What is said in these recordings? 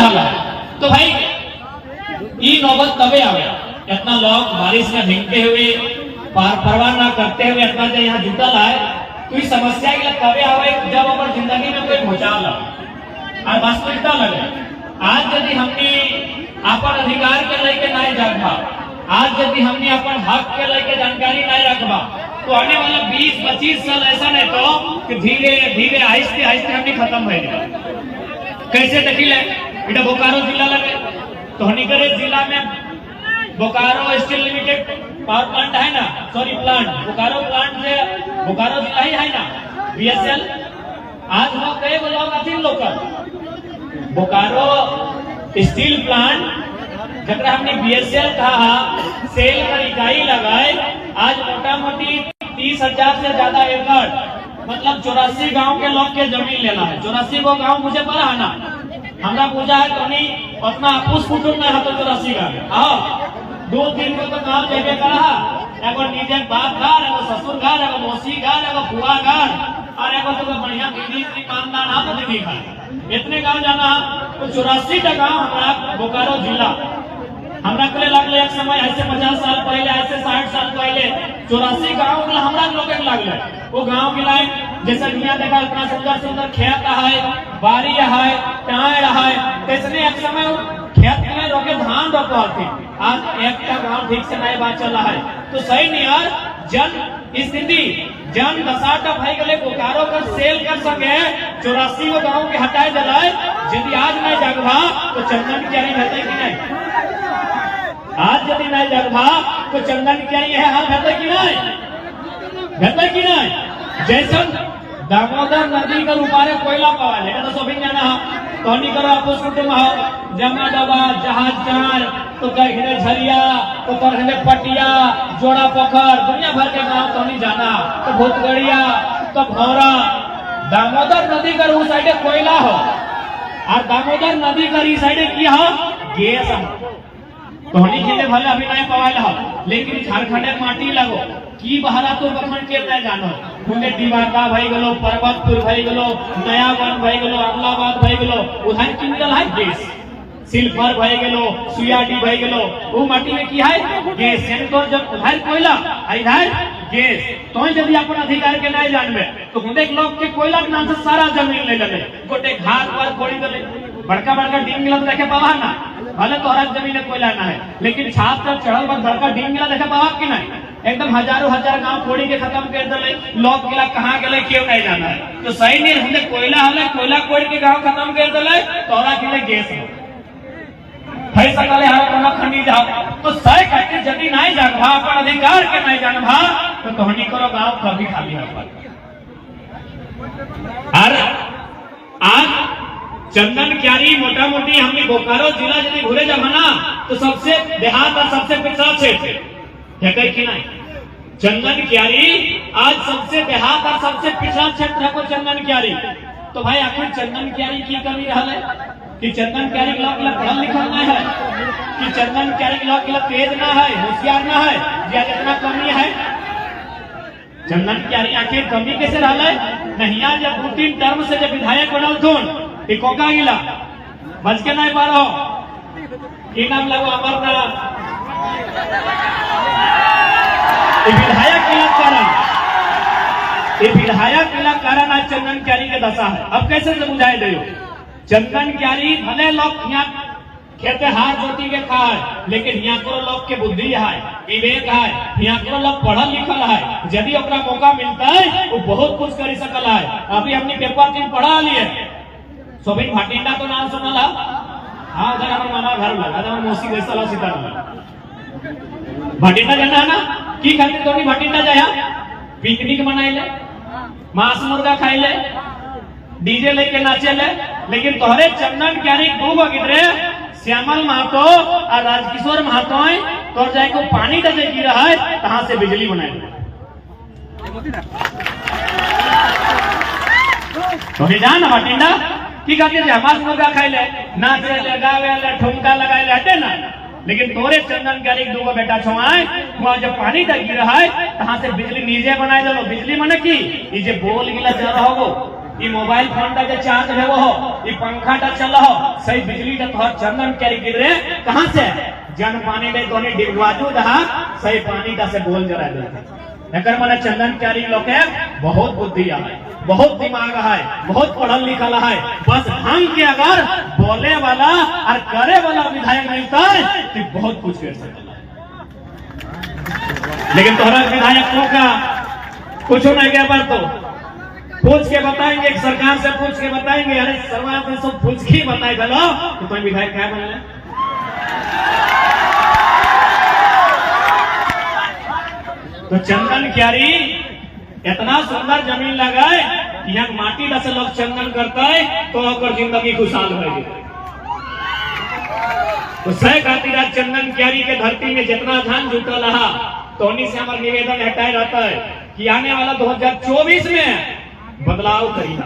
रहा है। तो भाई ई नौबत तबे आवे इतना लोग बारिश में भीगते हुए परवाह ना करते हुए इतना जो यहाँ जुटल है, कोई समस्या के तबे आवे जब हमारे जिंदगी में कोई भूचाल आवे और वास्तविकता लगे। आज यदि हमने अपन अधिकार के लेके नहीं जागबा, आज यदि हमने अपन हक के लेके जानकारी नहीं रखबा, तो आने वाला 20-25 साल ऐसा नहीं तो कि धीरे धीरे आहिस्ते आहिस्ते हमने खत्म हो जाएगा। कैसे देखिले इधर बोकारो जिला लगे तो हनीकरे जिला में Bokaro steel limited power plant है ना, सॉरी प्लांट बोकारो प्लांट से बोकारो जिला ही है ना बीएसएल। आज हम कई लोग आते लोकल बोकारो स्टील प्लांट जब हमने बीएसएल कहा सेल का इकाई लगाए, आज मोटा मोटी 30,000 से ज्यादा एकड़ मतलब 84 गांव के लोग के जमीन लेना है। 84 को गांव मुझे पता है ना, हमरा पूजा है तो नहीं अपना आपूस कुटुंब में है तो 84 गांव आओ 2-3 को तो गांव जगह करा एगो निजे बाप घर, एगो ससुर घर, एगो मौसी घर, एगो बुआ घर और एगो तो बढ़िया दीदी खानदान है तो दीदी घर, इतने गांव जाना तो 84 का गांव हमारा बोकारो जिला हमरा के लगले एक समय ऐसे 50 साल पहले ऐसे 60 साल पहले 84 गांव में हमरा लोग लगले वो गांव के लायक जैसे दुनिया देखा इतना सुंदर सुंदर खेत है, बाड़ी है, टाइड है, कैसे एक समय खेत में रोके धान रोपते। आज एक का गांव ठीक से नहीं बात चल रहा है तो सही नहीं यार। जन स्थिति जन दशा भाई गले बोकारो का सेल कर सके 84 को गांव के हटाए जलाए, यदि आज नहीं जागवा तो चंदन क्या रहते कि नहीं, आज यदि नहीं जगभा तो चंदन क्या है हाल भेटे कि नहीं। जैसन दामोदर नदी का उपारे कोयला पावा है तो सभी जाना तो नहीं करो आपस कुटुंब हो जमा डबा जहाज चार तो कहने झरिया तो कहने पटिया जोड़ा पोखर दुनिया भर के गांव तो नहीं जाना तो भूतगढ़िया तो भौरा दामोदर नदी का उस साइड कोयला हो और दामोदर नदी का इस साइड की हो गैस तो हनी खेले भले अभी नहीं पवाइल हो, लेकिन झारखंड माटी लगो की बहरा तो बखन के नहीं जानो हुने दिवाका भई गलो, पर्वतपुर भई गलो, नयावन भई गलो, अमलाबाद भई गलो, उधर की मिलल है गैस, सिल्फर भई गलो, सुयाडी भई गलो, वो माटी में की है गैस। यानी तो जब उधर कोयला इधर गैस तो यदि अपन अधिकार के नहीं जानबे तो हुने लोग के कोयला के नाम से सारा जमीन ले लेले गोटे घाट पर कोड़ी देले बड़का बड़का डीम गिला देखे पावा ना, भले तो हर जमीन कोयला ना है लेकिन छाप तक चढ़ल पर बड़का डीम गिला देखे पावा कि नहीं, एकदम हजारों हजार गांव फोड़ी के खत्म कर देले, लोग गिला कहां गेले क्यों नहीं जाना है। तो सही नहीं हमने कोयला हले कोयला कोड़ के गांव खत्म कर देले तोरा के लिए गैस है भाई सकले हर कोना खंडी जाओ तो सही करके जदी नहीं जागभा अपन अधिकार के नहीं जानभा तो तोहनी करो गांव कभी खाली है पर। और आज चंदन क्यारी मोटा मोटी हमने बोकारो जिला यदि घूरे जमाना तो सबसे देहात और सबसे पिछड़ा क्षेत्र है कि नहीं। चंदन क्यारी आज सबसे देहात और सबसे पिछड़ा क्षेत्र है को चंदन क्यारी। तो भाई आखिर चंदन क्यारी की कमी रहा कि चंदन क्यारी के लोग पढ़ल लिखल ना है, कि चंदन क्यारी के लोग तेज ना है, होशियार ना है, या जितना कमी है चंदन क्यारी आखिर कमी कैसे रहा नहीं। जब 2-3 टर्म से जब विधायक बनल थोन कोका गिला बच के नहीं पारो की नाम लगो अमरनाथ विधायक के कारण आज चंदन क्यारी के दशा है। अब कैसे से बुझाए दे चंदन क्यारी भले लोग यहाँ खेते हार जोती के खा है लेकिन यहाँ को लोग के बुद्धि है, विवेक है, यहाँ को लोग पढ़ल लिखल है, यदि अपना मौका मिलता है वो बहुत कुछ कर सकल है। अभी हमने पेपर 3 पढ़ा लिए सोबिन भटिंडा तो नाम सुनला हाँ उधर हमारे मामा घर लगा था मौसी वैसा सीता भटिंडा जाना है ना की खातिर तो भटिंडा जाया पिकनिक मनाई ले मांस मुर्गा खाई ले डीजे लेके नाचे ले, लेकिन तोहरे चंदन क्यारी 2 गिरे श्यामल महतो और राजकिशोर महतो तो जाए को पानी का गिर रहा है कहां से बिजली बनाए तो जान भटिंडा की कहते थे हमारे मुर्गा खाई ले नाचे ले गावे ले ठुमका लगाए ले हटे ना, लेकिन तोरे चंदन क्यारी 2 बेटा छुआए वहां जब पानी गिर रहा है कहां से बिजली नीचे बनाए दलो। बिजली मने की ये जे बोल गिला जा रहा हो ये मोबाइल फोन का जो चार्ज है वो हो, ये पंखा का चल हो, सही बिजली का तोहर चंदन कैरी गिर रहे कहां से? जन पानी ले तो डिगवाजू दहा सही पानी का से बोल जरा दे। एकर माने चंदन कैरी लोग के बहुत बुद्धि है, बहुत दिमाग है, बहुत पढ़ल लिखल है, बस ढंग के अगर बोले वाला और करे वाला विधायक मिलता है तो बहुत कुछ कर सकता। लेकिन तोहरा विधायक का कुछ नहीं गया पर तो पूछ के बताएंगे, सरकार से पूछ के बताएंगे, अरे सरकार से सब पूछ के बताए चलो तो तुम विधायक क्या बने। तो चंदन क्यारी इतना सुंदर जमीन लगाए, यहाँ माटी से लोग चंदन करता है तो अगर जिंदगी खुशहाल रहेगी। तो सह खातिर चंदन क्यारी के धरती में जितना धन जुटल रहा तो उन्हीं से हमारा निवेदन हटाए रहता है कि आने वाला 2024 में बदलाव करिए।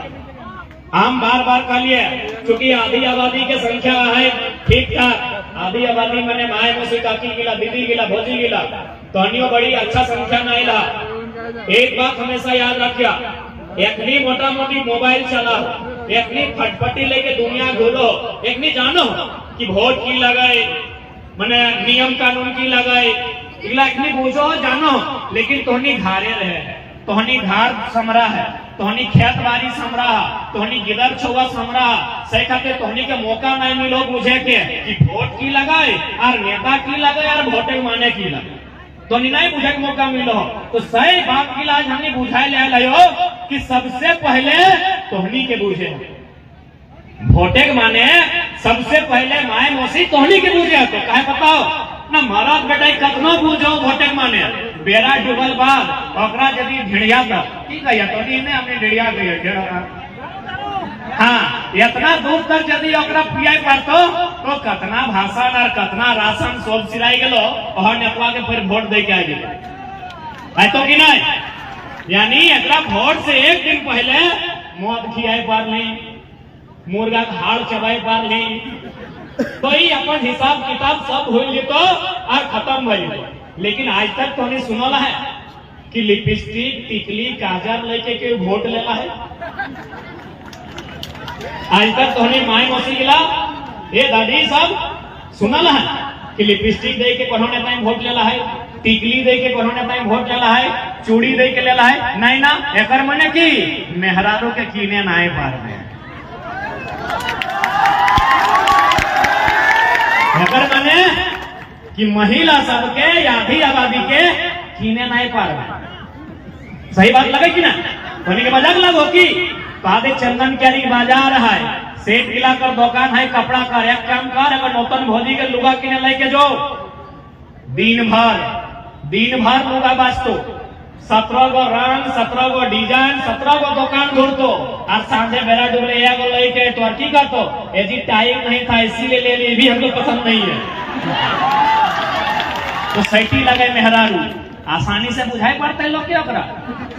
हम बार बार कह लिए क्योंकि आधी आबादी की संख्या है ठीक ठाक, आधी आबादी मैंने माए मौसी काकी गिला, दीदी गिला, भौजी गिला, तो अन्यों बड़ी अच्छा संख्या नहीं रहा। एक बात हमेशा याद रखिया, एकनी मोटा मोटी मोबाइल चलाओ, एकनी फटफटी लेके दुनिया घूरो, एकनी जानो कि वोट की लगाए मैंने नियम कानून की लगाए, एकनी पूछो जानो, लेकिन तोहनी घारे रहे, तोहनी घर समरा है, तोहनी खेत बाड़ी समरा, तोहनी गिदर छुआ समरा, सही खाते तोहनी के मौका नहीं मिलो बुझे के कि वोट की लगाए और नेता की लगाए और वोटे माने की लगाए, तो नहीं बुझे के मौका मिलो। तो सही बात की लाज हमने बुझाए ले लो कि सबसे पहले तोहनी के बुझे वोटे के माने, सबसे पहले माए मौसी तोहनी के बुझे। तो कहे बताओ ना महाराज बेटा कतनो बुझो वोटे के माने, बेरा डूबल बाद ओकरा यदि ढिड़िया था की कहिया तो नहीं हमने ढिड़िया कहिया। हाँ, इतना दूर तक यदि ओकरा पियाई पड़तो तो कतना भाषण और कतना राशन सब सिराई गेलो और नेतवा के फिर वोट दे के आ गए तो कि नहीं। यानी एकरा वोट से एक दिन पहले मौत खियाई पार नहीं, मुर्गा का हाड़ चबाई पार नहीं, तो ही अपन हिसाब किताब सब हो तो और खत्म भइल। लेकिन आज तक तो नहीं सुनल है कि लिपस्टिक टिकली काजर लेके के वोट लेला है। आज तक तो नहीं माए मौसी गिला ये दादी सब सुनल है कि लिपस्टिक दे के पढ़ोने टाइम वोट लेला है, टिकली दे के पढ़ोने टाइम वोट लेला है, चूड़ी दे के लेला है, नहीं ना। एकर मने की मेहरारू के कीने नाए पार में, एकर मने कि महिला सबके आधी आबादी के कीने नहीं पार। सही बात लगे कि ना? धोनी के मजाक लगो की आधे चंदन क्यारी बाजार है, सेठ गिला कर दुकान है कपड़ा का, एक काम कर अगर नौतन भोजी के लुगा किने लेके जो दिन भर लुगा बाजतो, 17 गो रंग, 17 गो डिजाइन, 17 गो दुकान घूरतो और सांझे बेरा डूबले एगो लेके तो और की करतो, यदि टाइम नहीं था इसीलिए ले लिए, भी हमको पसंद नहीं है। तो सैटी लगे मेहरारू आसानी से बुझाई पड़ता है लोग के ओकरा।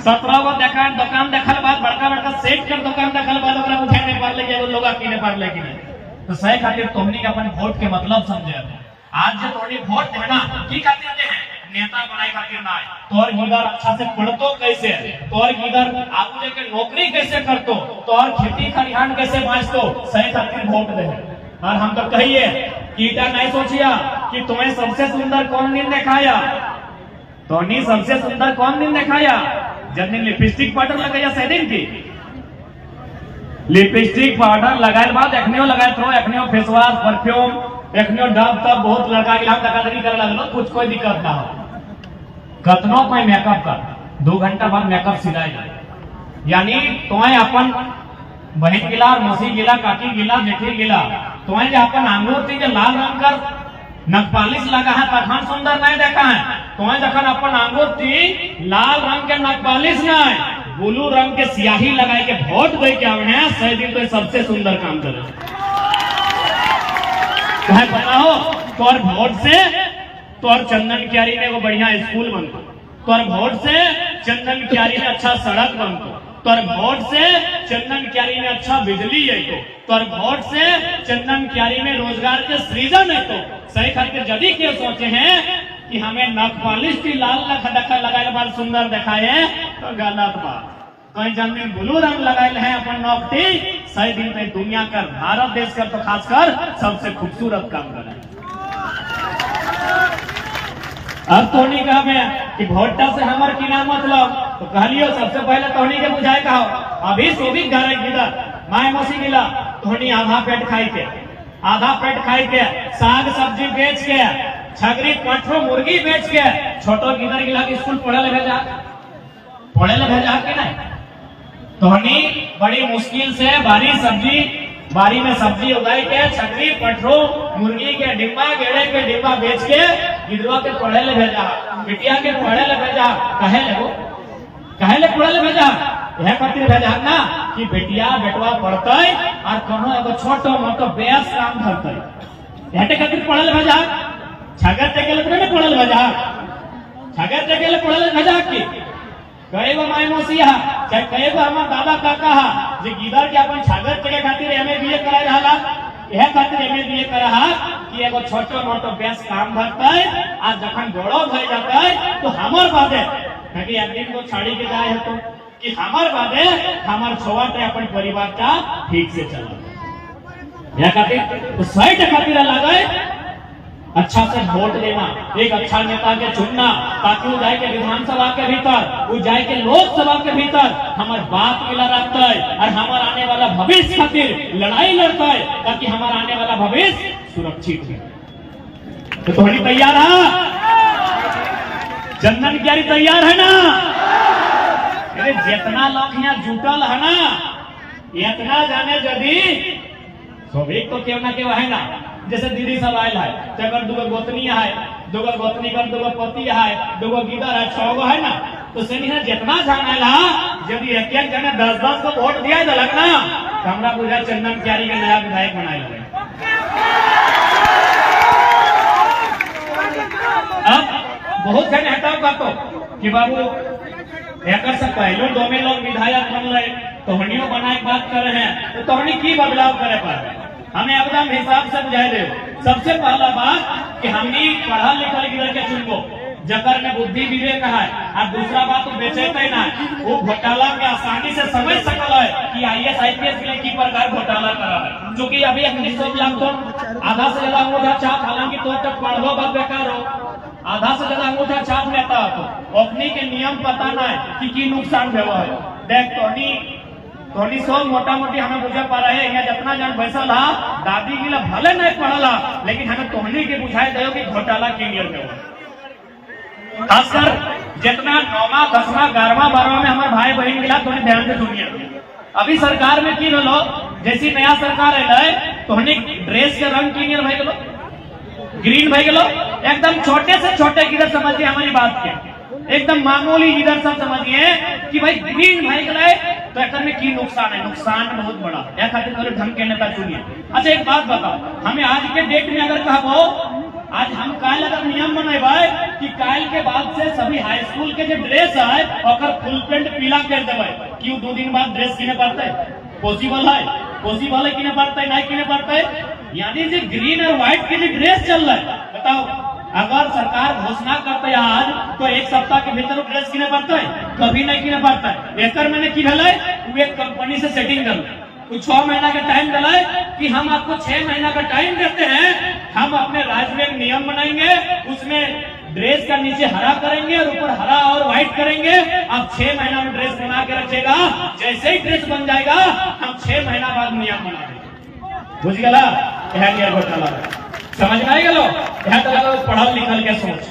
17 गो दुकान देखल बाद बड़का बड़का सेठ कर दुकान देखल बाद ओकरा बुझाई नहीं पार ले लोग किने पार ले कि नहीं। तो सही खातिर तुमनी के अपन वोट के मतलब समझे। आज जो तोनी वोट देना की खातिर दे है, नेता बनाए खातिर ना है, तोर गिदर अच्छा से पढ़तो कैसे, तोर गिदर आगू लेके नौकरी कैसे करतो, तोर खेती खलिहान कैसे बाँचतो, सही खातिर वोट दे। और हम तो कहिए कीटा नहीं सोचिया कि तुम्हें सबसे सुंदर कौन दिन दिखाया, तो नहीं सबसे सुंदर कौन दिन दिखाया जब दिन लिपस्टिक पाउडर लगाया सही दिन की। लिपस्टिक पाउडर लगाए बाद एखनियो लगाए थ्रो, एखनियो फेस वॉश परफ्यूम, एखनियो डब तब बहुत लड़का के हम तकादरी करे लगलो, कुछ कोई दिक्कत ना हो। कतनो कोई मेकअप कर 2 घंटा बाद मेकअप सिलाई, यानी तुम्हें अपन बहन गिला, मौसी गिला, काकी गिला, जेठी गिला, तुम्हें जो अपन अंगूर थी जो लाल रंग कर नखपालिश लगा है तखन सुंदर नहीं देखा है, तुम्हें जखन अपन अंगूर थी लाल रंग के नखपालिश नहीं ब्लू रंग के स्याही लगाए के वोट दे के आवे हैं, सही दिन तो सबसे सुंदर काम करे। तुम्हें पता हो तोर वोट से तोर चंदन क्यारी में वो बढ़िया स्कूल बनतो, तोर वोट से चंदन क्यारी में अच्छा सड़क बनतो, तोर वोट से चंदन क्यारी में अच्छा बिजली है, तोर वोट से चंदन क्यारी में रोजगार के सृजन है। तो सही खातिर यदि के सोचे हैं कि हमें नखपालिश की लाल नख लगाए बाद सुंदर दिखाए तो गलत बात। कहीं जन में ब्लू रंग लगाए हैं अपन नौकटी सही दिन में दुनिया का भारत देश का तो खासकर सबसे खूबसूरत काम करे। अब तोहनी कहा मैं कि भोटा से हमार की नाम मतलब तो कहलियो सबसे पहले तोहनी के बुझाए कहो अभी सोभी घर गिदर माय मौसी गिला तोहनी आधा पेट खाई के साग सब्जी बेच के छगरी पठो मुर्गी बेच के छोटो गिदर गिला के स्कूल पढ़े ले भेजा के नहीं तोहनी बड़ी मुश्किल से बारी में सब्जी उगाई के छकरी पठरो मुर्गी के डिब्बा गेड़े के डिब्बा बेच के गिदवा के पढ़े ले भेजा बिटिया के पढ़े ले भेजा कहे ले पढ़े ले भेजा यह खातिर भेजा ना कि बेटिया बेटवा पढ़ते और कोनो एगो छोटो मोटो बेस काम धरते यहटे खातिर पढ़े ले भेजा छगर टेके ले पढ़े ले भेजा छगर टेके ले पढ़े ले भेजा की कई गो माय मौसिया चाहे कई गो हमार दादा काका हा जे गिदर के अपन छागर के खातिर एमए बीए करा रहला यह खातिर एमए बीए करा कि एगो छोटो मोटो बेस काम भरतै आ जखन बड़ो भई जातै तो हमर बादे कि एक दिन को छाड़ी के जाए तो कि हमर बादे हमर छोवाटे अपन परिवार का ठीक से चले यह खातिर तो सही खातिर लागे अच्छा से वोट देना एक अच्छा नेता के चुनना ताकि वो जाए के विधानसभा के भीतर वो जाए के लोकसभा के भीतर हमार बात मिला रखता है और हमारा आने वाला भविष्य खातिर लड़ाई लड़ता है ताकि हमारा आने वाला भविष्य सुरक्षित हो। तो थोड़ी तैयार है चंदन क्यारी तैयार है ना अरे जितना लोग यहाँ जुटल है ना इतना जाने यदि स्वाभाविक तो क्यों ना क्यों है ना जैसे दीदी सब आयल है अगर दूगो गोतनी है दूगो गोतनी कर दूगो पति है दूगो गिदर है 6 गो है ना तो से जितना जाना यदि एक जने 10-10 को वोट दिया दलक ना तो हमरा बुझा चंदन क्यारी के नया विधायक बनाए अब बहुत जन हटाओ का तो कि बाबू एक से पहले 2 में लोग विधायक बन रहे तोहनियों बनाए बात कर रहे हैं तो तोहनी की बदलाव करे पर हमें एकदम हिसाब से बुझाई दे। सबसे पहला बात कि हमने पढ़ा लिखा गिदर के चुनको जकर में बुद्धि विवेक है और दूसरा बात वो बेचेते ना वो घोटाला में आसानी से समझ सकल है कि IAS IPS के लिए की प्रकार घोटाला करा है चूंकि अभी 1900 लाख तो आधा से ज्यादा अंगूठा छाप हालांकि तो तक पढ़लो बात बेकार हो आधा से ज्यादा अंगूठा छाप लेता तो अपनी के नियम पता ना है कि नुकसान भेवा है देख तोनी सो मोटा मोटी हमें बुझा पा रहे हैं जितना जन बैसल हा दादी गिला भले नहीं पढ़ला लेकिन हमें तोहनी के बुझाए दो कि घोटाला क्लियर में हो खासकर जितना 9वां 10वां 11वां 12वां में हमारे भाई बहन गिला तोनी ध्यान से सुनिए अभी सरकार में की लो जैसी नया सरकार है तोहनी ड्रेस के रंग क्लियर भाई गलो ग्रीन भाई गलो एकदम छोटे से छोटे गिदर समझिए हमारी बात के एकदम मामूली गिदर सब समझिए कि भाई ग्रीन भाई गए तो एक में की नुकसान है नुकसान बहुत बड़ा या खातिर करो ढंग के नेता चुनिए। अच्छा एक बात बताओ हमें आज के डेट में अगर कहबो आज हम काल अगर नियम बनाए कि काल के बाद से सभी हाई स्कूल के जो ड्रेस है और फुल पेंट पीला कर देवे क्यों 2 दिन बाद ड्रेस किने पड़ते पॉसिबल है किने पड़ते नहीं किने पड़ते यानी जो ग्रीन और व्हाइट के जो ड्रेस चल रहा है बताओ अगर सरकार घोषणा करते आज तो 1 सप्ताह के भीतर ड्रेस किने पड़ता है कभी नहीं किने पड़ता है एक मैंने की भले वो एक कंपनी से सेटिंग कर कुछ 6 महीना का टाइम दिलाए कि हम आपको 6 महीना का टाइम देते हैं हम अपने राज्य में एक नियम बनाएंगे उसमें ड्रेस का नीचे हरा करेंगे और ऊपर हरा और व्हाइट करेंगे आप 6 महीना में ड्रेस बना के रखेगा जैसे ही ड्रेस बन जाएगा हम 6 महीना बाद नियम बना देंगे बुझ गला यह घोटाला समझ में आई गलो यह तो पढ़ल लिखल के सोच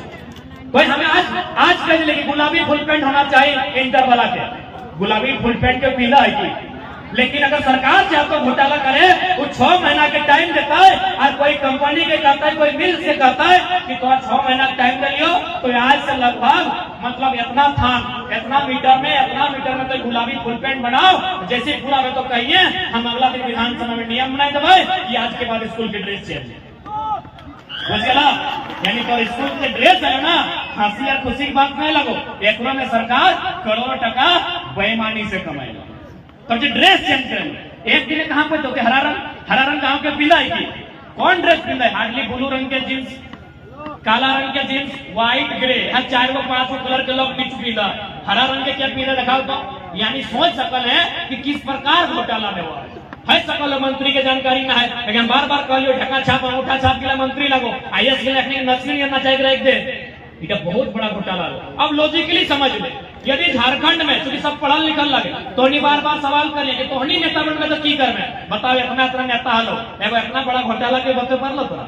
कोई हमें आज कह लेकिन गुलाबी फुल पैंट होना चाहिए इंटर वाला के गुलाबी फुल पैंट के पीला है की लेकिन अगर सरकार से आपको घोटाला करे वो 6 महीना के टाइम देता है और कोई कंपनी के कहता है कोई मिल से कहता है कि तो 6 महीना का टाइम दे लियो तो आज से लगभग मतलब इतना मीटर में तो गुलाबी फुल पैंट बनाओ जैसे पूरा में तो कहिए हम अगला दिन विधानसभा में नियम बनाए देवे कि आज के बाद स्कूल की ड्रेस चेंज यानी तो स्कूल से ड्रेस है ना हंसी और खुशी की बात नहीं लगो एक में सरकार करोड़ों टका बेईमानी से कमाएगा तो जो ड्रेस चेंज करेंगे एक दिन कहाँ पे तो हरा रंग कहाँ के पीला है की कौन ड्रेस पीला है हार्डली ब्लू रंग के जींस काला रंग के जींस व्हाइट ग्रे हर 4 5 कलर के लोग बीच पीला हरा रंग के क्या पीला दिखाओ तो यानी सोच सकल है कि किस प्रकार घोटाला हुआ है सकल मंत्री के जानकारी ना है, लेकिन बार बार कहलियो ढका छाप अंगूठा छाप के लिए मंत्री लगो, आईएएस के लिए नक्सली करना चाहिए रख दे, ये बहुत बड़ा घोटाला है। अब लॉजिकली समझ ले, यदि झारखंड में क्योंकि सब पढ़ल लिखल लगे तो बार बार सवाल करिए कि तोहनी नेता बन में तो की कर में बताओ, इतना इतना नेता हलो एगो इतना बड़ा घोटाला के बते पर लो तोरा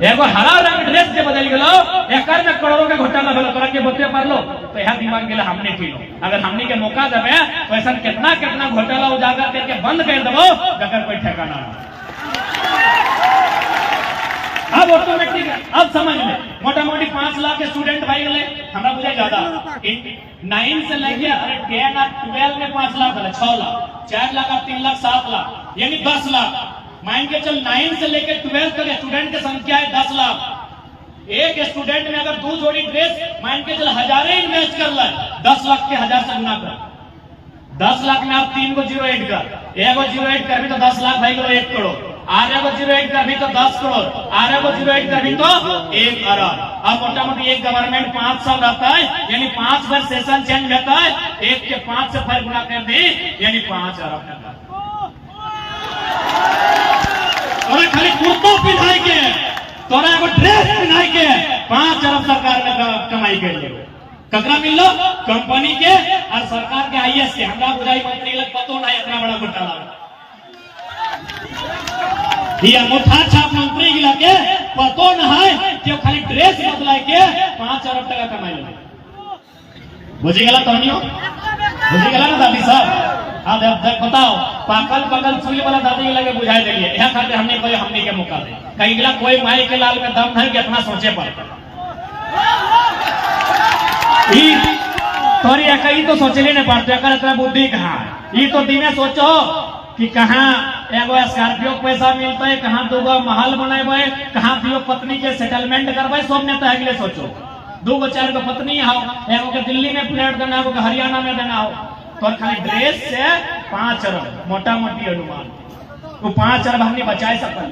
एगो हरा रंग ड्रेस के बदल गेलो एकर में करोड़ों के घोटाला भेलो तोरा के बते पर लो, तो यह दिमाग गेला हमने की लो, अगर हमनी के मौका देबे तो ऐसा कितना कितना घोटाला उजागर करके बंद कर देबो जकर कोई ठिकाना ना। अब ऑटोमेटिक अब समझ ले, मोटा मोटी 5 लाख के स्टूडेंट भाई गए, हमरा बुझे ज्यादा 9 से लेके 10 और 12 में 5 लाख है, 6 लाख 4 लाख और 3 लाख 7 लाख यानी 10 लाख। मान के चल 9 से लेके 12 तक स्टूडेंट की संख्या है 10 लाख। एक स्टूडेंट में अगर 2 जोड़ी ड्रेस मान के चल 1000 इन्वेस्ट कर ले, 10 लाख के 1000 से गुना कर, 10 लाख में आप 3 को 0 ऐड कर, एगो 0 ऐड कर भी तो 10 लाख भाई को 1 करोड़, आरे को 0 ऐड कर भी तो 10 करोड़, आरे को 0 ऐड कर भी तो 1 अरब। अब मोटा मोटी एक गवर्नमेंट 5 साल रहता है यानी 5 बार सेशन चेंज होता है, 1 के 5 से फिर गुना कर दी यानी 5 अरब टका। तोरा खाली कुर्तो पिन्हाई के, तोरा एगो ड्रेस पिन्हाई के 5 अरब सरकार में कमाई कर लियो, ककरा मिल लो कंपनी के और सरकार के आईएएस के। हमरा बुझाई मंत्री लग पतो नहीं इतना बड़ा घोटाला ये अंगूठा छाप मंत्री गिला के पतो न है कि खाली ड्रेस बदलाए के 5 अरब टका कमाई लो। बुझी गला तोनियो, बुझी गला ना दादी साहब? हाँ देख बताओ, पाकल पाकल सुई वाला दादी के लगे बुझाई देलिए, यह खाते हमने कोई हमने के मौका दे कहीं गिला कोई माई के लाल में दम नहीं कि इतना सोचे पड़ता तोरी कहीं तो सोचले नहीं पड़ते, इतना बुद्धि कहाँ है? ये तो दिने सोचो कि कहाँ एगो स्कॉर्पियो पैसा मिलता है, कहाँ 2 महल बनाए, कहाँ दियो पत्नी के सेटलमेंट करवाए, सब नेता अगले सोचो 2 4 गो पत्नी हो, एगो के दिल्ली में फ्लैट देना हो, हरियाणा में देना हो, तो खाली ड्रेस से 5 अरब मोटा मोटी अनुमान, तो 5 अरब हमने बचा सकल,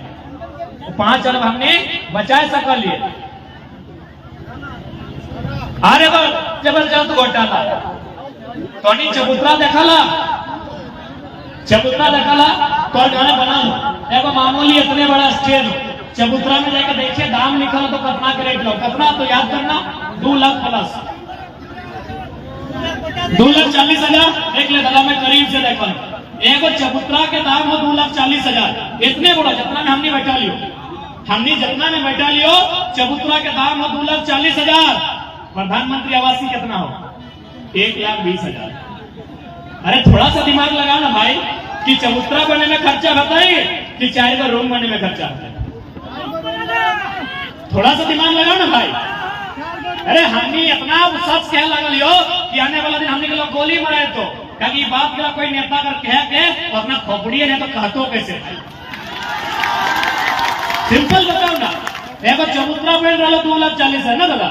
5 अरब हमने बचा सकल। अरे जबरदस्त घोटाला तो चबूतरा देखला, चबूतरा देखला तो गाने बना लो, एगो मामूली इतने बड़ा स्टेज चबूतरा में जाकर देखिए दाम लिखा तो कितना के रेट लो, कितना तो याद करना 2 लाख प्लस 2,40,000 एक ले दला में करीब से देखो, एगो चबूतरा के दाम हो 2,40,000 इतने बड़ा जितना में हमने बैठा लियो, हमने जितना में बैठा लियो चबूतरा के दाम हो 2,40,000। प्रधानमंत्री आवास कितना हो 1,20,000। अरे थोड़ा सा दिमाग लगाओ ना भाई कि चबूतरा बनने में खर्चा होता है कि 4 गो रूम बनने में खर्चा होता है, थोड़ा सा दिमाग लगाओ ना भाई। अरे हमने इतना सच कह लगल हो कि आने वाला दिन हमने लोग गोली मारे तो कभी बात करा कोई नेता कर कह के तो अपना खोपड़ी है तो कहतो कैसे भाई, सिंपल बताओ ना। एगो चबूतरा बन रहा 2,40,000 है ना दादा,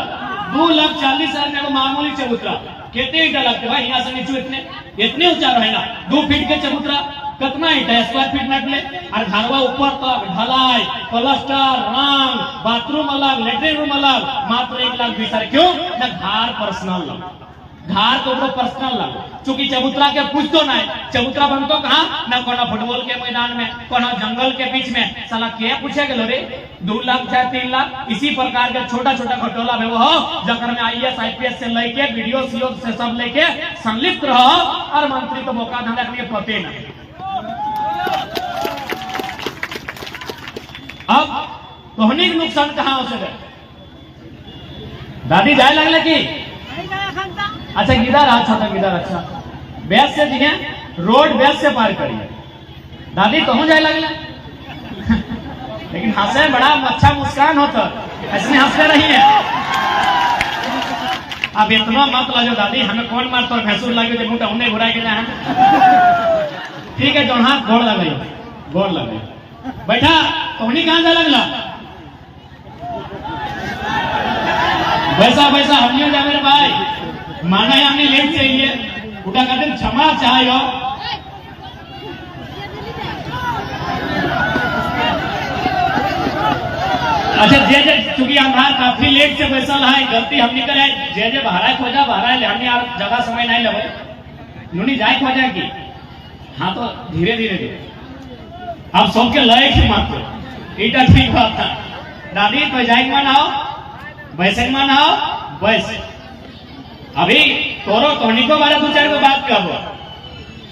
2,40,000 में मामूली चबूतरा कितने ईटा लगते भाई, यहाँ से नीचे इतने ऊंचा रहे ना 2 फीट के चबूतरा कितना ईटा स्क्वायर फीट निकले, और घरवा ऊपर तक ढलाई प्लास्टर रंग बाथरूम अलग लेटरिन रूम अलग मात्र 1,20,000। क्यों ना घर पर्सनल लग, घर तो पर्सनल लग, चूंकि चबूतरा के कुछ तो नहीं, चबूतरा बनतो कहाँ ना कोनो फुटबॉल के मैदान में, कोनो जंगल के बीच में, साला क्या पूछे गलो रे 2 लाख चाहे 3 लाख। इसी प्रकार के छोटा छोटा घोटाला में वो हो जकर में आईएएस आईपीएस से लेके वीडियो सीओ से सब लेके संलिप्त रहो, और मंत्री तो मौका धंधा के लिए पते नहीं। अब तोहनी के नुकसान कहाँ हो सके? दादी जाए लगले की अच्छा गिदार अच्छा था गिदार अच्छा बैस से दिखे रोड बैस से पार करिए दादी कहूँ जाए लगले लेकिन हंसे बड़ा अच्छा मुस्कान होता, ऐसे हंसते रही है। अब इतना मत लाजो दादी, हमें कौन मारता भैंसुर लगे जो मुंह उन्हें घुरा के जाए। ठीक है जो हाथ गोड़ लगे गोड़ लगे बैठा कहनी कहां जा लगला वैसा वैसा हमने जा मेरे भाई माना है हमने लेट से ही है उठा कहते क्षमा चाहो। अच्छा जे जे चूंकि हमार काफी लेट से बैसल है गलती हमने करे जे जे बाहर खोजा बाहर ले हमने यार जगह समय नहीं लगे नुनी जाए हो जाए की हाँ तो धीरे धीरे दे अब सबके लय की मात्र इटा ठीक बात था दादी तो जाए मानाओ वैसे मानाओ बस अभी तोरो तोनी को बारे दो चार को बात कर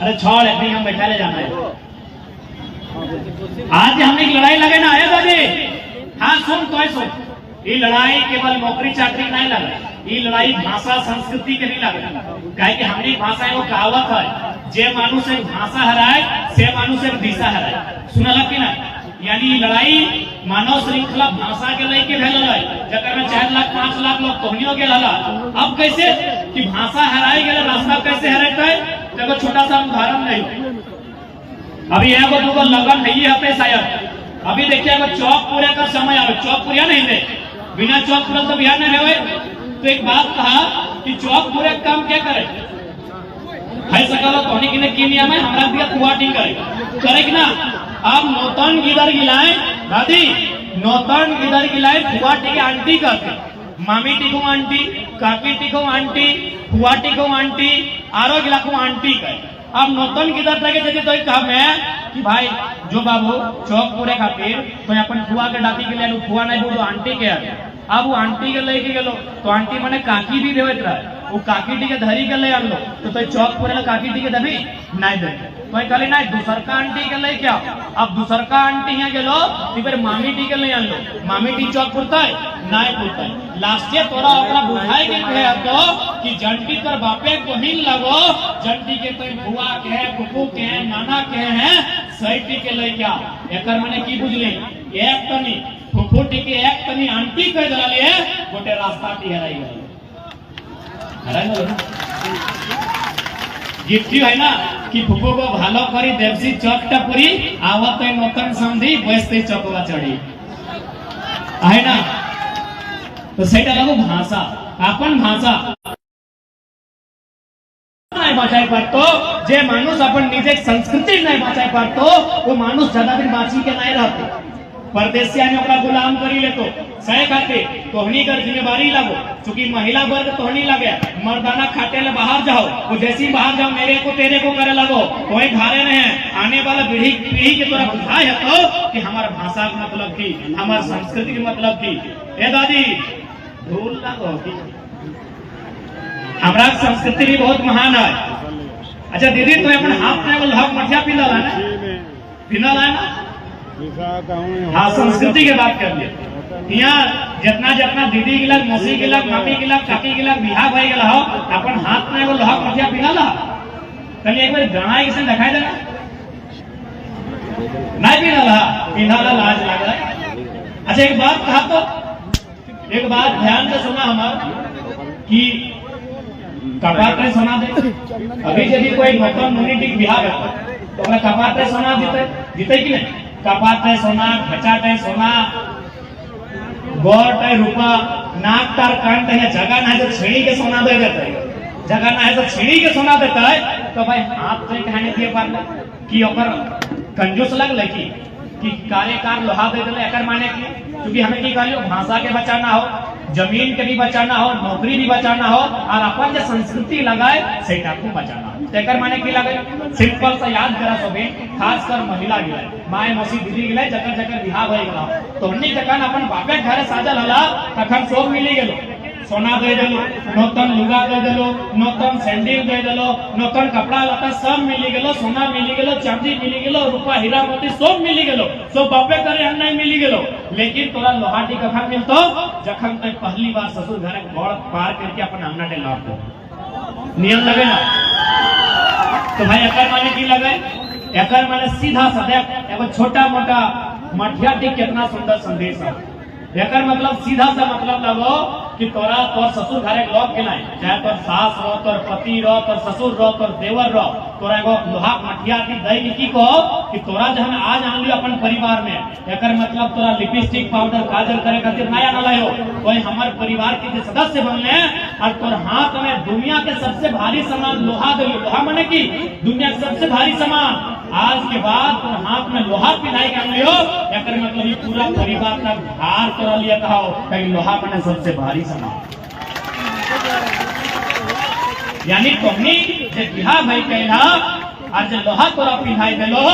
अरे छोड़ नहीं हम बैठा ले जाना है आज हम एक लड़ाई लगे ना आया दादी हाँ सुन सुन ये लड़ाई केवल नौकरी चाकरी नहीं लगा ये लड़ाई भाषा संस्कृति के नहीं लगा कहे कि हमारी भाषा है वो कहावत है जे मानुष एक भाषा हराए से मानुष एक दिशा हराए सुना लग कि ना यानी लड़ाई मानव श्रृंखला भाषा के लेके भेल जकर में 4 लाख 5 लाख लोग तोहनियो के लगा अब कैसे कि भाषा हराए गेल रास्ता कैसे हराते देखो छोटा सा उदाहरण नहीं अभी एगो दूगो लगन नहीं है शायद अभी देखिए अगर चौक पूरे का समय आवे चौक पूरा नहीं दे बिना चौक पूरा तो बिहार नहीं रहे तो एक बात कहा कि चौक पूरे काम क्या करे है सकल तोहनी के की नियम है हमरा दिया कुआटी करे कि ना अब नौतन गिदर गिलाए दादी नौतन गिदर गिलाए कुआटी के आंटी करते मामी टिको आंटी काकी टिको आंटी कुआटी को आंटी आरो गिला को आंटी करे अब नौतन गिदर लगे जैसे तो कहा मैं कि भाई जो बाबू चौक पूरे खातिर तो अपन फुआ के डाटी के लिए फुआ नहीं बोलो आंटी के अब वो आंटी के लेके गेलो तो आंटी माने काकी भी देवत रहा वो काकी टी के धरी के ले आनलो तो चौक पूरे काकी टी के दबी नहीं दे तो कहले नहीं दूसर का आंटी के ले क्या अब दूसर का आंटी यहाँ गेलो फिर मामी टी के ले आनलो मामी टी चौक पुरता है नहीं पुरता है लास्ट तोरा अपना बुझाए के कहे तो कि जंटी तर बापे बहिन लगो जंटी के तो बुआ के फुफू के नाना के हैं सही टी के ले क्या एकर माने की बुझले एक तनी फुफू टी के एक तनी आंटी कह दलालिए गोटे रास्ता टी हराई गए गिफ्टी है ना कि फुफू को भालो करी देवसी चौकटा पूरी आवत नौतन समझी बसते चौकवा चढ़ी है ना तो सेटा लगो भाषा अपन भाषा नहीं बचाई पारतो जे मानुष अपन निजे संस्कृति नहीं बचाई पारतो वो मानुष ज्यादा दिन बाँची के नहीं रहते परदेसिया ने अपना गुलाम करी ले तो सही खाते तोहनी कर जिम्मेवारी लगो चूंकि महिला वर्ग तोहनी लगे मर्दाना खाते ले बाहर जाओ वो जैसी बाहर जाओ मेरे को तेरे को करे लगो कोई घारे नहीं आने वाला पीढ़ी के तोरा बुझाए है तो कि हमारा भाषा का मतलब की हमारा संस्कृति का मतलब की ए दादी भूल ना हो हमारा संस्कृति भी बहुत महान है अच्छा दीदी तो अपन हाथ में लोहा मठिया पिला है ना पिला है ना हाँ संस्कृति की बात कर लिए यहाँ जितना जितना दीदी गिला मौसी गिला मामी गिला काकी गिला बिहार भाई गिला हो अपन हाथ में वो लोहा मठिया पिला ला कल एक बार गणा किसे दिखाई देना नहीं पिला ला पिला ला लाज लग रहा है अच्छा एक बात कहा तो एक बात ध्यान से सुना हमारा कि कपाट में सुना दे अभी यदि कोई मतलब यूनिटी बिहार है तो मैं कपाट में सुना जीते कि नहीं कपाट है सोना घचाट है सोना गोट है रूपा नाक तार कांट है जगह ना है तो छेड़ी के सोना दे देते जगह ना है तो छेड़ी के सोना देता है तो भाई हाथ से कहने दिए पार कि ओकर कंजूस लग लगी कि कार्यकार लोहा दे दे एकर माने की क्योंकि हमें की कहलियो भाषा के बचाना हो जमीन के भी बचाना हो नौकरी भी बचाना हो और अपन जो संस्कृति लगाए सेटा को बचाना हो तेकर माने की लगे सिंपल सा याद करा सबे खासकर महिला गिलाए माए मौसी दीदी गिलाए जकर जकर बिहार भई गला तो हमनी जकन अपन बापे घरे साजल हला तखन सब मिली गेलो सोना दे देलो नौतन लुगा दे देलो नौतन सैंडल दे देलो नौतन कपड़ा लता सब मिली गेलो सोना मिली गेलो चांदी मिली गेलो रूपा हीरा मोती सब मिली गेलो सब बापे करे हम नहीं मिली गेलो लेकिन तोरा लोहाटी कखन मिलतो जखन तक पहली बार ससुर घरे घर पार करके अपन अंगना डे लौट दो नियम लगे ना तो भाई एकर माने की लगे एकर माने सीधा साधा एगो छोटा मोटा मठिया टी कितना सुंदर संदेश है एकर मतलब सीधा सा मतलब लगो कि तोरा तोर ससुर घरे लोग गेलाय चाहे तोर सास रो तोर पति रो तोर ससुर रो तोर देवर रो तोरा एगो लोहा मठिया की दई की कहो कि तोरा जहन आज आन लियो अपन परिवार में एकर मतलब तोरा लिपस्टिक पाउडर काजल करे खातिर नया न लायो कोई हमर परिवार के सदस्य बनले और तोर हाथ में दुनिया के सबसे भारी सामान लोहा देलियो लोहा माने की दुनिया के सबसे भारी सामान आज के बाद तोर हाथ में लोहा पिनाई कर लियो एकर मतलब ये पूरा परिवार का भार तोरा लिया कहो कहीं लोहा माने सबसे भारी सामान यानी तुमने जे बिहा भाई कहला आज जे लोहा तोरा पिहाई देलो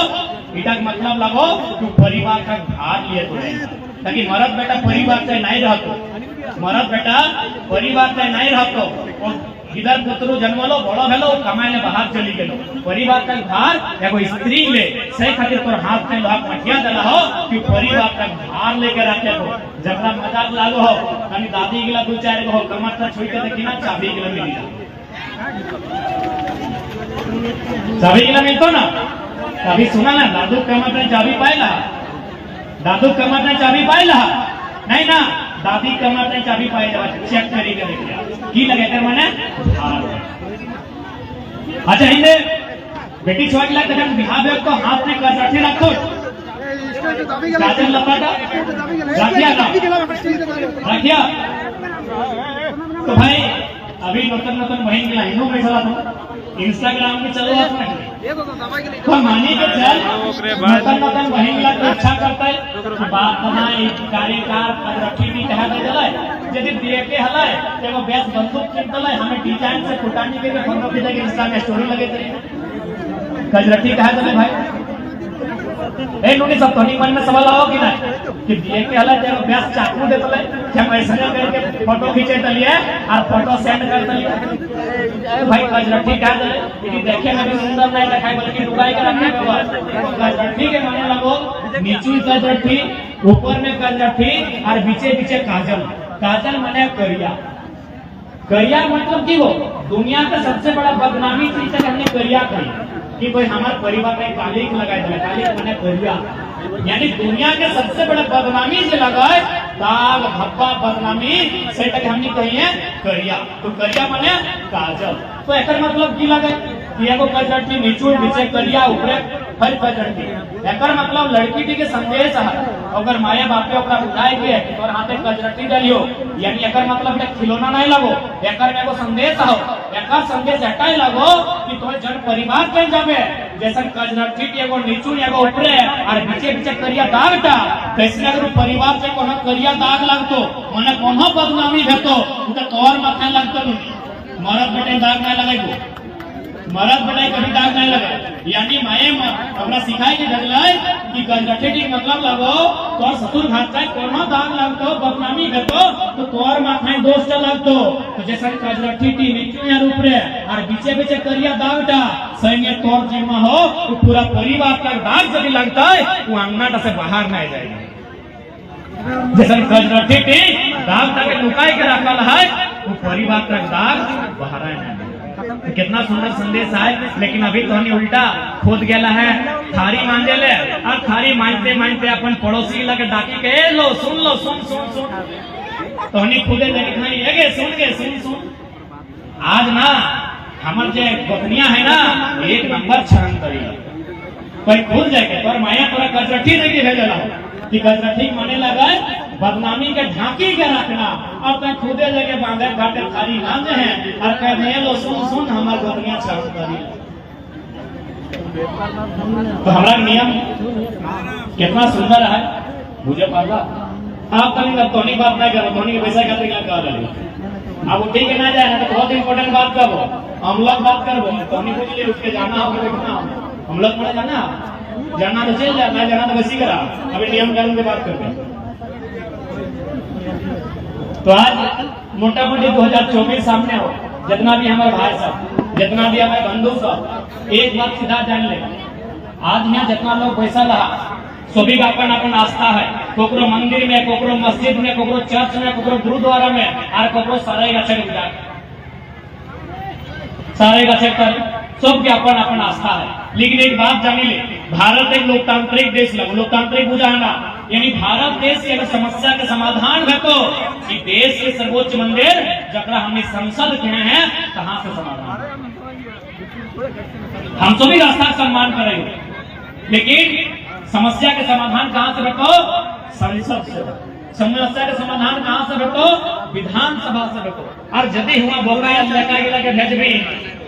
इटा मतलब लगो तू परिवार का भार लिए तो ताकि मरद बेटा परिवार से नहीं रहतो, मरद बेटा परिवार से नहीं रहतो, इधर पुत्रु जन्मलो बड़ो भेलो कमाए बाहर चली गेलो, परिवार का भार एगो स्त्री ले सही खातिर तोर हाथ में लोहा मठिया देला हो कि परिवार का भार लेके रखे हो। जबरा मजाक लागो हो कनी दादी गिला दो चार गो हो कमर त छोड़ के देखी ना चाबी गिला मिली, चाबी गिला मिलतो ना कभी सुना ना दादू कमर में चाबी पाएला, दादू कमर में चाबी पाएला नहीं ना दादी कमर में चाबी पाए जावा चेक करी के देखिया की लगे कर माने अच्छा हिंदे बेटी छोड़ ला तक बिहार में तो हाथ में कर रखे रखो काजल लपाटा रखिया तो भाई अभी नूतन बहन के लाइनों में चला था इंस्टाग्राम पे चलो तो मानी के चल नूतन बहन ला तो अच्छा करता है बात बनाए कार्यकार रखी भी कहा दे दले यदि देखे हलाय एगो बेस बंदूक किन दले हमें डिजाइन से फुटानी के फोटो खींच के इंस्टा में स्टोरी लगे थे कजरठी कहा दले भाई ए नूनी सब तोनी मन में सवाल आओ कि ना कि देखे हलाय एगो बेस चाकू दे दले हम ऐसे करके फोटो खींचे दलिए और फोटो सेंड कर दलिए भाई कजरठी कहा दले यदि देखे में भी सुंदर नहीं दिखाई बल्कि डुबाई के रखने के बाद कजरठी के माने लगो नीचू कजरठी ऊपर में कजरठी और बीचे बीचे काजल, काजल माने करिया, करिया मतलब की हो दुनिया का सबसे बड़ा बदनामी चीज है हमने करिया कही कि कोई हमारे परिवार में कालिक लगाए दिला, कालिक माने करिया यानी दुनिया के सबसे बड़ा बदनामी से लगाए दाग धब्बा बदनामी से तक हमने कही है करिया, तो करिया माने काजल, तो एकर मतलब की लगे कि एगो कजरठी नीचू नीचे करिया ऊपरे फल कजरठी एकर मतलब लड़की के संदेश है अगर माया बापे ओकरा बुझाए के तोर हाथे कजरठी डालियो यानी एकर मतलब एक खिलौना नहीं लगो एकर में एगो संदेश हो, एकर संदेश एटाई लगो कि तोर जन परिवार के जाबे जैसा कजरठी के एगो नीचू एगो ऊपरे और बीचे बीचे करिया दागटा कैसे अगर परिवार से कोनो करिया दाग लगतो माने कोनो बदनामी भेतो तो तोर माथे लगतो मरद बेटे दाग नहीं लगाइबो, मरद बेटे कभी दाग नहीं लगे यानी माए हमरा सिखाई के धरलाई कि कजरठी मतलब लगो तोर ससुर घाट का कोनो दाग लगतो बदनामी भेतो तो तोर माथे दोष लगतो, तो जैसा कजरठी की नीचू यार ऊपरे और बीचे बीचे करिया दागटा सही तोर जिम्मा हो तो पूरा परिवार का दाग जब लगता है वो अंगना से बाहर नहीं जाएगा, जैसा कजरठी की दाग तक लुकाई के रखल है वो परिवार का दाग बाहर नहीं, तो कितना सुंदर संदेश है। लेकिन अभी तो हमें उल्टा खोद गया है थारी मांगे ले और थारी मांगते मांगते अपन पड़ोसी लगे डाकी के लो सुन तो हमें खुदे लगे सुन आज ना हमार जे गोतनिया है ना एक नंबर छरन करी कोई खुद जाके तोर माया तोरा कजरठी दे के भेजला कि कजरठी माने लगा बदनामी के झांकी के रखना और तक खुदे जगह बांधे घाटे थारी मांगे हैं और कहते हैं लो सुन हमार गोतनिया छरन करी, तो हमारा नियम कितना सुंदर है मुझे पता आप कभी तोनी बात नहीं करो तोनी के पैसा खातिर क्या कर रहे अब उठी के ना जाए ना तो बहुत इंपॉर्टेंट बात करो हम लोग बात करो तोनी को लिए उसके जाना होगा देखना हम लोग पड़े जाना तो चल जाना जाना तो वैसी करा अभी नियम कानून की बात करते हैं। तो आज मोटा मोटी 2024 सामने हो जितना भी हमारे भाई साहब जितना भी हमारे बंधु सब एक बात सीधा जान ले आज यहाँ जितना लोग पैसा रहा सभी का अपन अपन आस्था है कोकरो मंदिर में कोकरो मस्जिद में कोकरो चर्च में कोकरो गुरुद्वारा में और कोकरो सारे कर सबके अपन अपन आस्था है। लेकिन एक बात जानी ले भारत एक लोकतांत्रिक देश लगो लोकतांत्रिक बुझाना यानी भारत देश की अगर समस्या के समाधान है तो देश के सर्वोच्च मंदिर जकरा हमने संसद कहे हैं कहां से समाधान हम सभी आस्था का सम्मान करेंगे लेकिन समस्या के समाधान कहां से बेटो संसद से, समस्या के समाधान कहां से बेटो विधानसभा से बेटो। और यदि हुआ बोका या लड़का गिला के भेजबी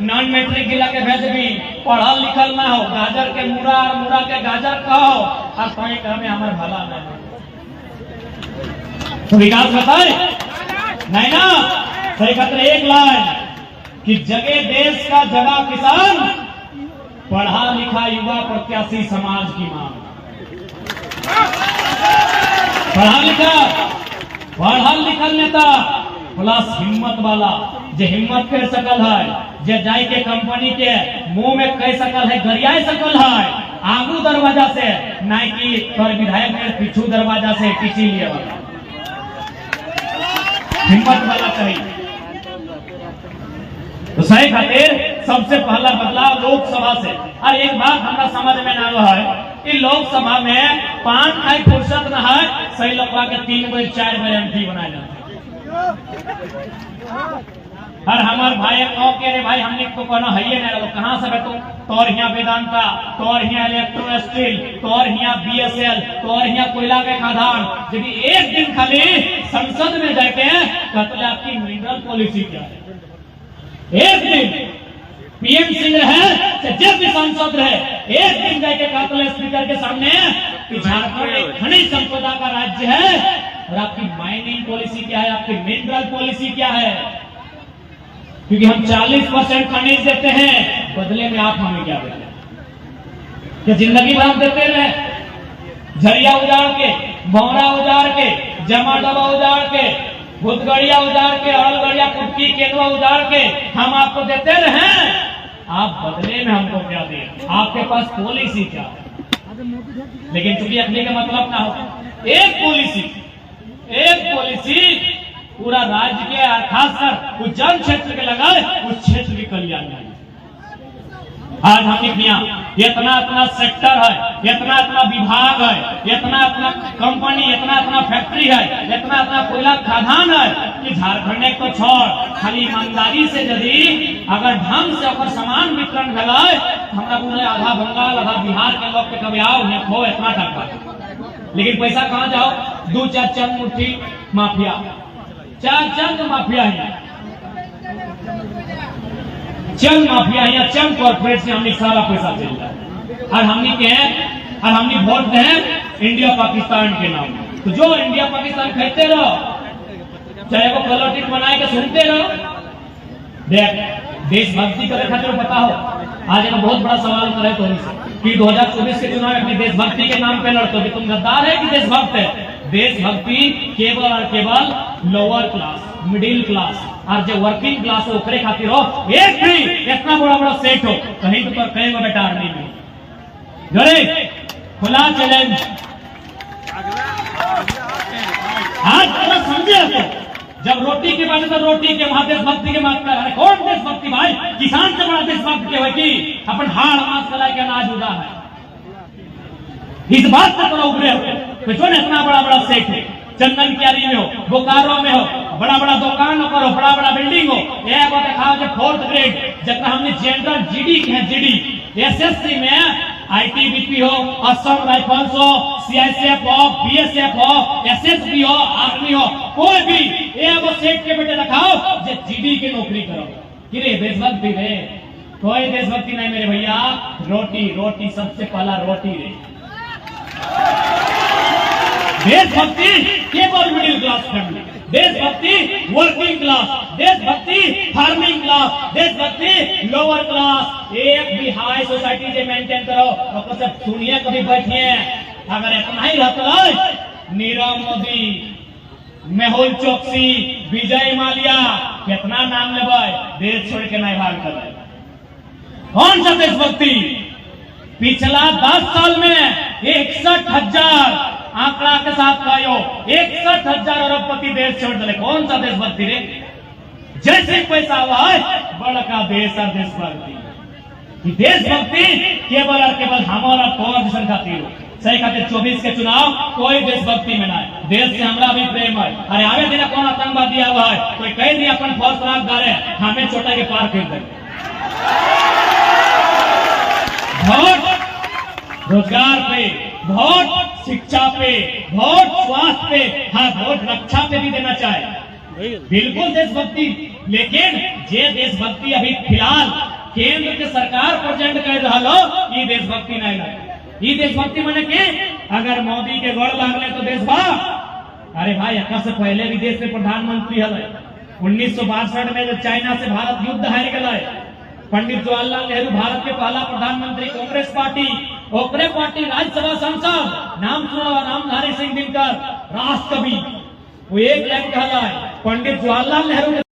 नॉन मैट्रिक गिला के भेजबी पढ़ल लिखल ना हो गाजर के मुरा और मुरा के गाजर कहो और पाए में हमारे भला नहीं तो विकास बताए नहीं ना सही खतरे एक लाइन कि जगे देश का जगा किसान, पढ़ा लिखा युवा प्रत्याशी समाज की मांग। पढ़ा लिखल नेता प्लस हिम्मत वाला, जे हिम्मत कर सकल है, जे जाय के कंपनी के मुंह में कह सकल है, गरिया सकल है, आगू दरवाजा से, नहीं कि तोर विधायक के पीछू दरवाजा से पीछे लिए वाला हिम्मत वाला चाहिए। तो सही खातिर सबसे पहला बदलाव लोकसभा से। और एक बात हमरा समझ में ना आवा है कि लोकसभा में 5 आई फुर्सत न है, सही लोगवा के 3 गो 4 गो एमपी बनाए जाते। और हमार भाई कहो के रे भाई हमने तो कहना है ही नहीं, कहां से बैठो तोर यहाँ वेदांता, तोर यहाँ इलेक्ट्रो स्टील, तोर यहाँ बीएसएल, तोर यहाँ कोयला के खदान। जब एक दिन खाली संसद में जाके कहते आपकी मिनरल पॉलिसी क्या है, एक दिन पीएम सिंह रहे जब भी सांसद रहे, एक दिन जाके कहते स्पीकर के सामने कि झारखंड एक खनिज संपदा का राज्य है और आपकी माइनिंग पॉलिसी क्या है, आपकी मिनरल पॉलिसी क्या है, क्योंकि हम 40% खनिज देते हैं, बदले में आप हमें क्या देते हैं? कि जिंदगी भर देते रहे, झरिया उजाड़ के, भौरा उजाड़ के, जमा डबा उजाड़ के, भूतगड़िया उजाड़ के, अड़लगड़िया, कुटकी, केंदुआ उजाड़ के हम आपको देते रहे, आप बदले में हमको क्या दे? आपके पास पॉलिसी क्या है? लेकिन चूंकि अखनी का मतलब ना हो, एक पॉलिसी पूरा राज्य के खासकर उस जन क्षेत्र के लगाए, उस क्षेत्र की कल्याण में। आज हम इतना सेक्टर है, इतना विभाग है, इतना कंपनी, इतना फैक्ट्री है, इतना कोयला खदान है कि झारखंड को छोड़ खाली ईमानदारी से यदि अगर ढंग से अगर सामान वितरण भले, हमारा पूरे आधा बंगाल आधा बिहार के लोग के कभी आओ नहीं खो इतना टका, लेकिन पैसा कहाँ जाओ? 2-4 चंद मुट्ठी माफिया, 4 चंद माफिया है, चंद माफिया है, चंद कॉर्पोरेट से हमने सारा पैसा चल रहा है। और हमने वोट दें इंडिया पाकिस्तान के नाम। तो जो इंडिया पाकिस्तान कहते रहो, चाहे वो पॉलिटिक्स बनाए के सुनते रहो। देख देशभक्ति करे खातिर बताओ, आज एक बहुत बड़ा सवाल करे तो कि 2024 के चुनाव अपनी देशभक्ति के नाम पे लड़ते हो, तुम गद्दार है कि देशभक्त है? देशभक्ति केवल और केवल लोअर क्लास, मिडिल क्लास और जो वर्किंग क्लास हो ओकरे खातिर हो। एक भी इतना बड़ा सेट हो कहीं तो कहीं बेटा आर्मी में जरे खुला चैलेंज आज थोड़ा समझे तो जब रोटी की बात है तो रोटी के वहां देशभक्ति के बात कर रहे। कौन देशभक्ति भाई? किसान से बड़ा देशभक्त के है कि अपन हाड़ मास कला के अनाज उगा है, इस बात से थोड़ा उभरे हो। तो जो इतना बड़ा सेट है, चंदन क्यारी में हो, बोकारो में हो, बड़ा दुकान करो, बड़ा बिल्डिंग हो, यह बात दिखाओ जो 4th ग्रेड जब हमने जनरल जीडी है, जीडी एसएससी में आईटीबीपी हो, असम राइफल्स हो, सीआईएसएफ हो, बीएसएफ हो, एसएसबी हो, आर्मी हो, कोई भी ये वो सेट के बेटे दिखाओ जो जीडी की नौकरी करो। कि रे देशभक्ति रे? कोई देशभक्ति नहीं मेरे भैया। रोटी सबसे पहला रोटी रे। देशभक्ति केवल मिडिल क्लास फैमिली, देशभक्ति वर्किंग क्लास, देशभक्ति फार्मिंग क्लास, देशभक्ति लोअर क्लास। एक भी हाई सोसाइटी से मेंटेन करो और सब सुनिए कभी बैठिए। अगर इतना ही रहता है, नीरव मोदी, मेहुल चोकसी, विजय माल्या, कितना नाम लेबै, देश छोड़ के नहीं भाग कर। कौन सा देशभक्ति? पिछला 10 साल में 61,000 आंकड़ा के साथ कहो 61,000 अरबपति देश छोड़ दिले। कौन सा देशभक्ति रे? जैसे पैसा हुआ है बड़ा देश और देशभक्ति। देशभक्ति केवल और केवल हमारा कौन खातिर सही खातिर 24 के चुनाव कोई देशभक्ति में ना है। देश से हमारा भी प्रेम है। अरे आगे दिन कौन आतंकवादी हुआ है, कोई कह दिया अपन फौज राग डाले, हमें छोटा के पार खेल देंगे। वोट रोजगार पे, वोट शिक्षा पे, वोट स्वास्थ्य पे, हाँ वोट रक्षा पे भी देना चाहे, बिल्कुल देशभक्ति। लेकिन ये देशभक्ति अभी फिलहाल केंद्र के सरकार प्रेजेंट कर रहा हो, ये देशभक्ति नहीं लगे। ये देशभक्ति माने कि अगर मोदी के गढ़ लागले तो देशभक्त। अरे भाई एक से पहले भी देश के प्रधानमंत्री है, 1962 में जब चाइना से भारत युद्ध हार गए, पंडित जवाहरलाल नेहरू भारत के पहला प्रधानमंत्री, कांग्रेस पार्टी ओकरे पार्टी राज्यसभा सांसद नाम सुना, नामधारी सिंह दिनकर राष्ट्र कवि, वो एक लाइन कहला है, पंडित जवाहरलाल नेहरू